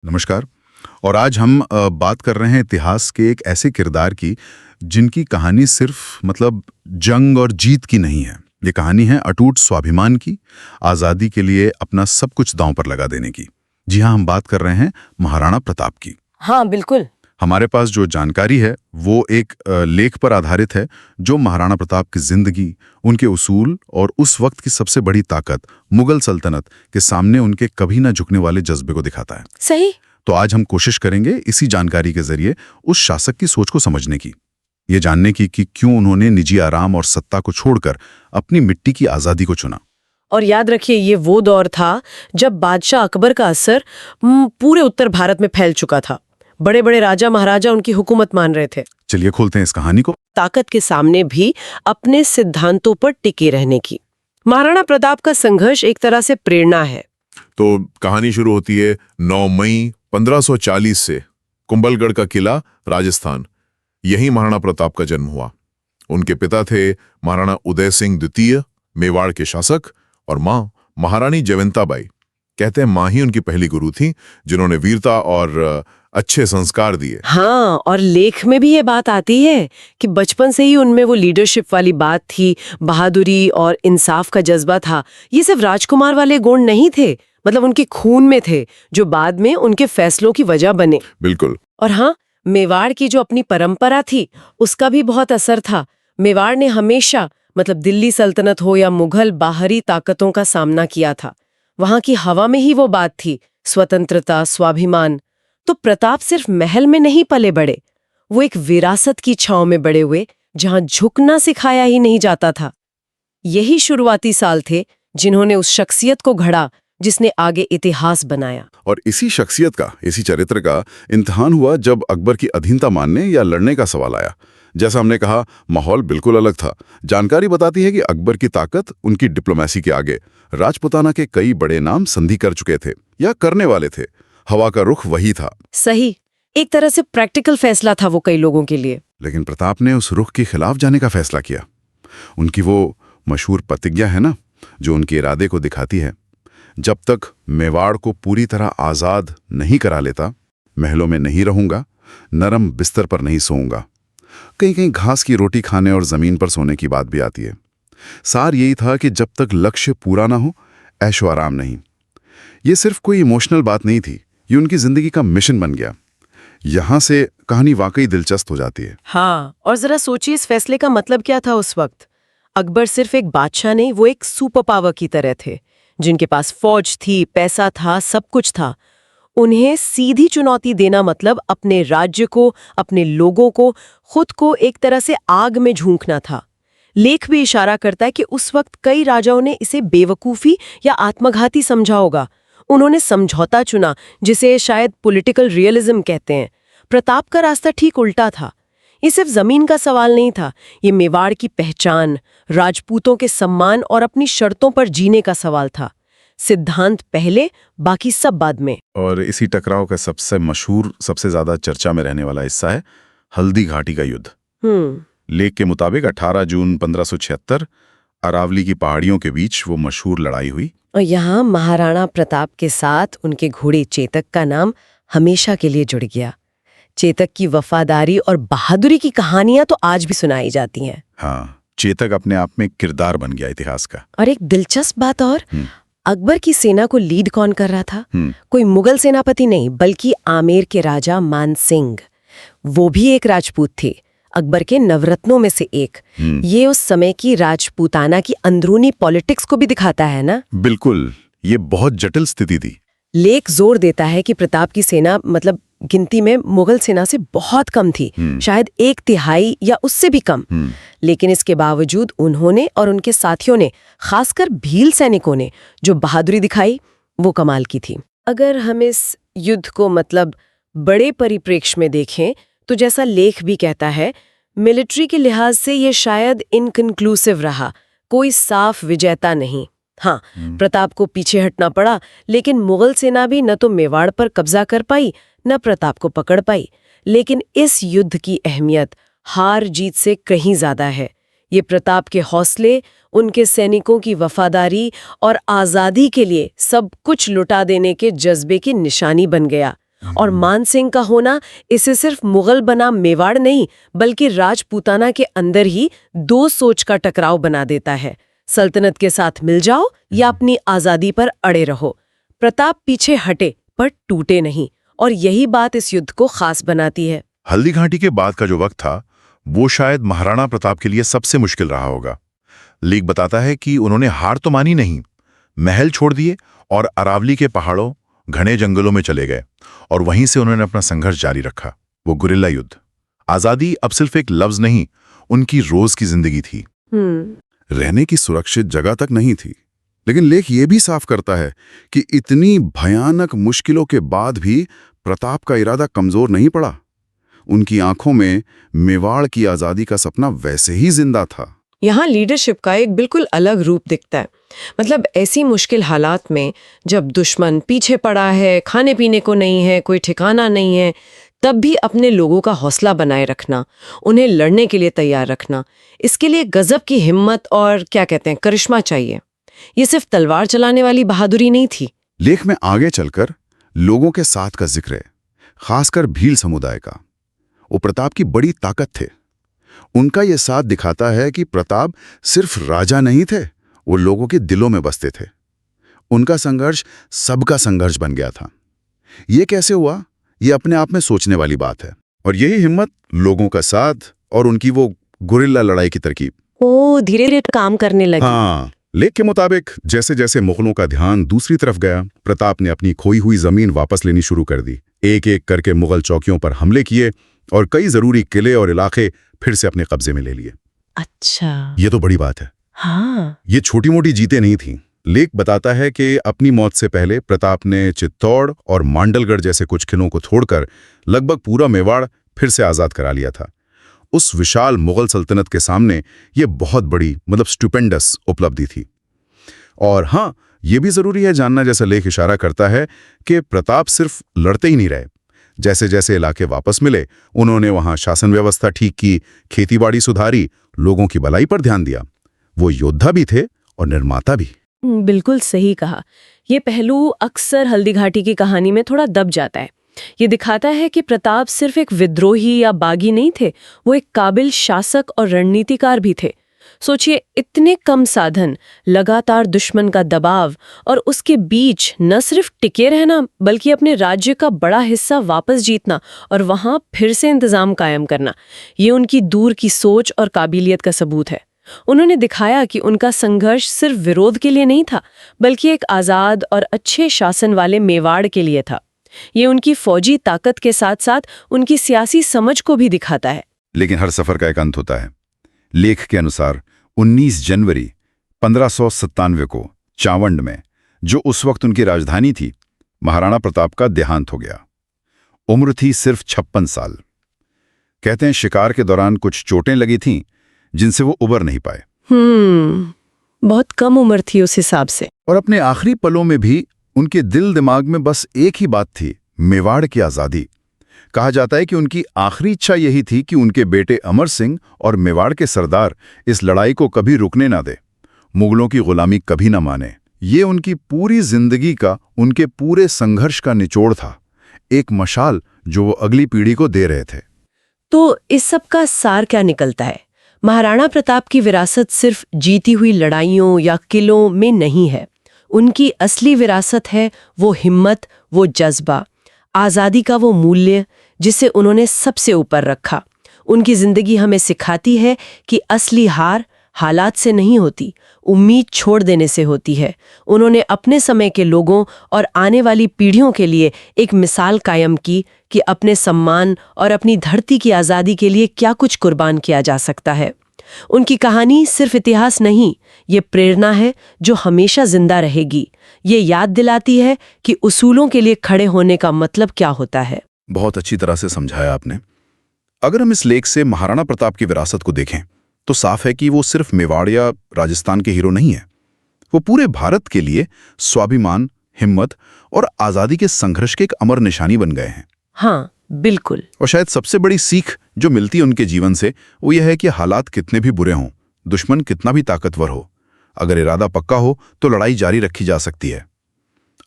नमस्कार। और आज हम बात कर रहे हैं इतिहास के एक ऐसे किरदार की जिनकी कहानी सिर्फ जंग और जीत की नहीं है। ये कहानी है अटूट स्वाभिमान की, आज़ादी के लिए अपना सब कुछ दांव पर लगा देने की। जी हाँ, हम बात कर रहे हैं महाराणा प्रताप की। हाँ बिल्कुल। हमारे पास जो जानकारी है वो एक लेख पर आधारित है जो महाराणा प्रताप की जिंदगी, उनके उसूल और उस वक्त की सबसे बड़ी ताकत मुगल सल्तनत के सामने उनके कभी ना झुकने वाले जज्बे को दिखाता है। सही। तो आज हम कोशिश करेंगे इसी जानकारी के जरिए उस शासक की सोच को समझने की, ये जानने की कि क्यों उन्होंने निजी आराम और सत्ता को छोड़कर अपनी मिट्टी की आज़ादी को चुना। और याद रखिए, ये वो दौर था जब बादशाह अकबर का असर पूरे उत्तर भारत में फैल चुका था। बड़े बड़े राजा महाराजा उनकी हुकूमत मान रहे थे। चलिए खोलते हैं इस कहानी को। ताकत के सामने भी अपने सिद्धांतों पर टिके रहने की महाराणा प्रताप का संघर्ष एक तरह से प्रेरणा है। तो कहानी शुरू होती है 9 मई 1540 से। कुंभलगढ़ का किला, राजस्थान, यहीं महाराणा प्रताप का जन्म हुआ। उनके पिता थे महाराणा उदय सिंह द्वितीय, मेवाड़ के शासक, और मां महारानी जयवंताबाई। कहते हैं मां ही उनकी पहली गुरु थी जिन्होंने वीरता और अच्छे संस्कार दिए। हाँ, और लेख में भी ये बात आती है कि बचपन से ही उनमें वो लीडरशिप वाली बात थी, बहादुरी और इंसाफ का जज्बा था। ये सिर्फ राजकुमार वाले गुण नहीं थे, उनके खून में थे, जो बाद में उनके फैसलों की वजह बने। बिल्कुल। और हाँ, मेवाड़ की जो अपनी परंपरा थी उसका भी बहुत असर था। मेवाड़ ने हमेशा दिल्ली सल्तनत हो या मुगल बाहरी ताकतों का सामना किया था। वहां की हवा में ही वो बात थी, स्वतंत्रता, स्वाभिमान। तो प्रताप सिर्फ महल में नहीं पले बड़े, वो एक विरासत की छांव में बड़े हुए जहां झुकना सिखाया ही नहीं जाता था। यही शुरुआती साल थे जिन्होंने उस शख्सियत को घड़ा जिसने आगे इतिहास बनाया। और इसी शख्सियत का, इसी चरित्र का इम्तिहान हुआ जब अकबर की अधीनता मानने या लड़ने का सवाल आया। जैसा हमने कहा, माहौल बिल्कुल अलग था। जानकारी बताती है कि अकबर की ताकत उनकी डिप्लोमेसी के आगे। राजपुताना के कई बड़े नाम संधि कर चुके थे या करने वाले थे। हवा का रुख वही था। सही, एक तरह से प्रैक्टिकल फैसला था वो कई लोगों के लिए। लेकिन प्रताप ने उस रुख के खिलाफ जाने का फैसला किया। उनकी वो मशहूर प्रतिज्ञा है ना, जो उनके इरादे को दिखाती है। जब तक मेवाड़ को पूरी तरह आज़ाद नहीं करा लेता, महलों में नहीं रहूंगा, नरम बिस्तर पर नहीं सोऊंगा। कहीं कहीं घास की रोटी खाने और जमीन पर सोने की बात भी आती है। सार यही था कि जब तक लक्ष्य पूरा ना हो, ऐशो आराम नहीं। ये सिर्फ कोई इमोशनल बात नहीं थी, ये उनकी जिंदगी का मिशन बन गया। यहां से कहानी वाकई दिलचस्प हो जाती है। हाँ, और जरा सोचिए इस फैसले का मतलब क्या था उस वक्त। अकबर सिर्फ एक बादशाह नहीं, वो एक सुपर पावर की तरह थे, जिनके पास फौज थी, पैसा था, सब कुछ था। उन्हें सीधी चुनौती देना मतलब अपने राज्य को, अपने लोगों को, खुद को एक तरह से आग में झोंकना था। लेख भी इशारा करता है कि उस वक्त कई राजाओं ने इसे बेवकूफ़ी या आत्मघाती समझा होगा। उन्होंने समझौता चुना, जिसे शायद पॉलिटिकल रियलिज्म कहते हैं। प्रताप का रास्ता ठीक उल्टा था। ये सिर्फ जमीन का सवाल नहीं था, ये मेवाड़ की पहचान, राजपूतों के सम्मान और अपनी शर्तों पर जीने का सवाल था। सिद्धांत पहले, बाकी सब बाद में। और इसी टकराव का सबसे मशहूर, सबसे ज्यादा चर्चा में रहने वाला हिस्सा है हल्दी घाटी का युद्ध। लेख के मुताबिक 18 जून 1576 अरावली की पहाड़ियों के बीच वो मशहूर लड़ाई हुई। और यहाँ महाराणा प्रताप के साथ उनके घोड़े चेतक का नाम हमेशा के लिए जुड़ गया। चेतक की वफादारी और बहादुरी की कहानियां तो आज भी सुनाई जाती हैं। हाँ, चेतक अपने आप में एक किरदार बन गया इतिहास का। और एक दिलचस्प बात और, अकबर की सेना को लीड कौन कर रहा था? कोई मुगल सेनापति नहीं, बल्कि आमेर के राजा मान सिंह। वो भी एक राजपूत थे, अकबर के नवरत्नों में से एक। ये उस समय की राजपूताना की अंदरूनी पॉलिटिक्स को भी दिखाता है ना। बिल्कुल, ये बहुत जटिल स्थिति थी। लेख जोर देता है कि प्रताप की सेना गिनती में मुगल सेना से बहुत कम थी, शायद 1/3 या उससे भी कम। लेकिन इसके बावजूद उन्होंने और उनके साथियों ने, खासकर भील सैनिकों ने, जो बहादुरी दिखाई वो कमाल की थी। अगर हम इस युद्ध को बड़े परिप्रेक्ष्य में देखें तो जैसा लेख भी कहता है, मिलिट्री के लिहाज से ये शायद इनकन्क्लूसिव रहा, कोई साफ विजेता नहीं। हाँ, प्रताप को पीछे हटना पड़ा, लेकिन मुगल सेना भी न तो मेवाड़ पर कब्जा कर पाई, न प्रताप को पकड़ पाई। लेकिन इस युद्ध की अहमियत हार जीत से कहीं ज्यादा है। ये प्रताप के हौसले, उनके सैनिकों की वफादारी और आज़ादी के लिए सब कुछ लुटा देने के जज्बे की निशानी बन गया। और मान सिंह का होना इसे सिर्फ मुगल बनाम मेवाड़ नहीं बल्कि राजपूताना के अंदर ही दो सोच का टकराव बना देता है। सल्तनत के साथ मिल जाओ या अपनी आजादी पर अड़े रहो। प्रताप पीछे हटे पर टूटे नहीं, और यही बात इस युद्ध को खास बनाती है। हल्दी घाटी के बाद का जो वक्त था वो शायद महाराणा प्रताप के लिए सबसे मुश्किल रहा होगा। लीक बताता है कि उन्होंने हार तो मानी नहीं, महल छोड़ दिए और अरावली के पहाड़ों घने जंगलों में चले गए और वहीं से उन्होंने अपना संघर्ष जारी रखा। वो गुरिल्ला युद्ध। आजादी अब सिर्फ एक लफ्ज नहीं, उनकी रोज की जिंदगी थी। रहने की सुरक्षित जगह तक नहीं थी। लेकिन लेख ये भी साफ करता है कि इतनी भयानक मुश्किलों के बाद भी प्रताप का इरादा कमजोर नहीं पड़ा। उनकी आंखों में मेवाड़ की आजादी का सपना वैसे ही जिंदा था। यहाँ लीडरशिप का एक बिल्कुल अलग रूप दिखता है। मतलब ऐसी मुश्किल हालात में जब दुश्मन पीछे पड़ा है, खाने पीने को नहीं है, कोई ठिकाना नहीं है, तब भी अपने लोगों का हौसला बनाए रखना, उन्हें लड़ने के लिए तैयार रखना, इसके लिए गजब की हिम्मत और क्या कहते हैं करिश्मा चाहिए। ये सिर्फ तलवार चलाने वाली बहादुरी नहीं थी। लेख में आगे चलकर लोगों के साथ का जिक्र है, खासकर भील समुदाय का। वो प्रताप की बड़ी ताकत थे। उनका ये साथ दिखाता है कि प्रताप सिर्फ राजा नहीं थे, वो लोगों के दिलों में बसते थे। उनका संघर्ष सबका संघर्ष बन गया था। ये कैसे हुआ, ये अपने आप में सोचने वाली बात है। और यही हिम्मत, लोगों का साथ और उनकी वो गुरिल्ला लड़ाई की तरकीब, वो धीरे धीरे काम करने लगी। हाँ, लेख के मुताबिक जैसे जैसे मुगलों का ध्यान दूसरी तरफ गया, प्रताप ने अपनी खोई हुई जमीन वापस लेनी शुरू कर दी। एक एक करके मुगल चौकियों पर हमले किए और कई जरूरी किले और इलाके फिर से अपने कब्जे में ले लिए। अच्छा, ये तो बड़ी बात है। हाँ, ये छोटी मोटी जीतें नहीं थीं। लेख बताता है कि अपनी मौत से पहले प्रताप ने चित्तौड़ और मांडलगढ़ जैसे कुछ किलों को छोड़कर लगभग पूरा मेवाड़ फिर से आजाद करा लिया था। उस विशाल मुगल सल्तनत के सामने ये बहुत बड़ी, मतलब स्टुपेंडस उपलब्धि थी। और हाँ, ये भी जरूरी है जानना, जैसा लेख इशारा करता है, कि प्रताप सिर्फ लड़ते ही नहीं रहे। जैसे जैसे इलाके वापस मिले, उन्होंने वहां शासन व्यवस्था ठीक की, खेतीबाड़ी सुधारी, लोगों की भलाई पर ध्यान दिया। वो योद्धा भी थे और निर्माता भी। बिल्कुल सही कहा। ये पहलू अक्सर हल्दी घाटी की कहानी में थोड़ा दब जाता है। ये दिखाता है कि प्रताप सिर्फ एक विद्रोही या बागी नहीं थे, वो एक काबिल शासक और रणनीतिकार भी थे। सोचिए, इतने कम साधन, लगातार दुश्मन का दबाव और उसके बीच न सिर्फ टिके रहना बल्कि अपने राज्य का बड़ा हिस्सा वापस जीतना और वहां फिर से इंतजाम कायम करना, ये उनकी दूर की सोच और काबिलियत का सबूत है। उन्होंने दिखाया कि उनका संघर्ष सिर्फ विरोध के लिए नहीं था बल्कि एक आज़ाद और अच्छे शासन वाले मेवाड़ के लिए था। ये उनकी फौजी ताकत के साथ साथ उनकी सियासी समझ को भी दिखाता है। लेकिन हर सफर का एक अंत होता है। लेख के अनुसार 19 जनवरी 1597 को चावंड में, जो उस वक्त उनकी राजधानी थी, महाराणा प्रताप का देहांत हो गया। उम्र थी सिर्फ 56 साल। कहते हैं शिकार के दौरान कुछ चोटें लगी थीं जिनसे वो उबर नहीं पाए। बहुत कम उम्र थी उस हिसाब से। और अपने आखिरी पलों में भी उनके दिल दिमाग में बस एक ही बात थी, मेवाड़ की आज़ादी। कहा जाता है कि उनकी आखिरी इच्छा यही थी कि उनके बेटे अमर सिंह और मेवाड़ के सरदार इस लड़ाई को कभी रुकने ना दे, मुगलों की गुलामी कभी ना माने। ये उनकी पूरी जिंदगी का, उनके पूरे संघर्ष का निचोड़ था, एक मशाल जो वो अगली पीढ़ी को दे रहे थे। तो इस सब का सार क्या निकलता है? महाराणा प्रताप की विरासत सिर्फ जीती हुई लड़ाइयों या किलों में नहीं है। उनकी असली विरासत है वो हिम्मत, वो जज्बा, आज़ादी का वो मूल्य जिसे उन्होंने सबसे ऊपर रखा। उनकी जिंदगी हमें सिखाती है कि असली हार हालात से नहीं होती, उम्मीद छोड़ देने से होती है। उन्होंने अपने समय के लोगों और आने वाली पीढ़ियों के लिए एक मिसाल कायम की कि अपने सम्मान और अपनी धरती की आज़ादी के लिए क्या कुछ कुर्बान किया जा सकता है। उनकी कहानी सिर्फ इतिहास नहीं, ये प्रेरणा है जो हमेशा जिंदा रहेगी। ये याद दिलाती है कि उसूलों के लिए खड़े होने का मतलब क्या होता है। बहुत अच्छी तरह से समझाया आपने। अगर हम इस लेख से महाराणा प्रताप की विरासत को देखें तो साफ है कि वो सिर्फ मेवाड़ या राजस्थान के हीरो नहीं है। वो पूरे भारत के लिए स्वाभिमान, हिम्मत और आज़ादी के संघर्ष के एक अमर निशानी बन गए हैं। हाँ, बिल्कुल। और शायद सबसे बड़ी सीख जो मिलती है उनके जीवन से वो यह है कि हालात कितने भी बुरे हों, दुश्मन कितना भी ताकतवर हो, अगर इरादा पक्का हो तो लड़ाई जारी रखी जा सकती है।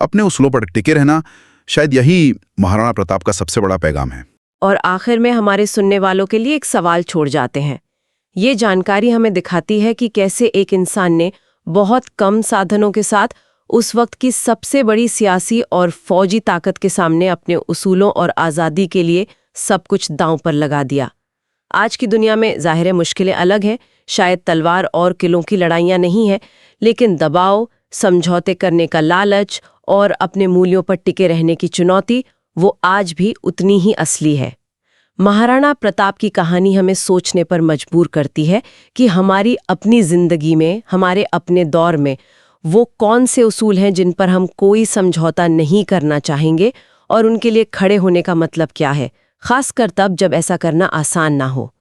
अपने उसूलों पर टिके रहना, शायद यही महाराणा प्रताप का सबसे बड़ा पैगाम है। और आखिर में हमारे सुनने वालों के लिए एक सवाल छोड़ जाते हैं। ये जानकारी हमें दिखाती है कि कैसे एक इंसान ने बहुत कम साधनों के साथ उस वक्त की सबसे बड़ी सियासी और फौजी ताकत के सामने अपने उसूलों और आज़ादी के लिए सब कुछ दांव पर लगा दिया। आज की दुनिया में ज़ाहिर है मुश्किलें अलग हैं, शायद तलवार और किलों की लड़ाइयाँ नहीं है, लेकिन दबाव, समझौते करने का लालच और अपने मूल्यों पर टिके रहने की चुनौती वो आज भी उतनी ही असली है। महाराणा प्रताप की कहानी हमें सोचने पर मजबूर करती है कि हमारी अपनी जिंदगी में, हमारे अपने दौर में वो कौन से उसूल हैं जिन पर हम कोई समझौता नहीं करना चाहेंगे और उनके लिए खड़े होने का मतलब क्या है, खासकर तब जब ऐसा करना आसान ना हो।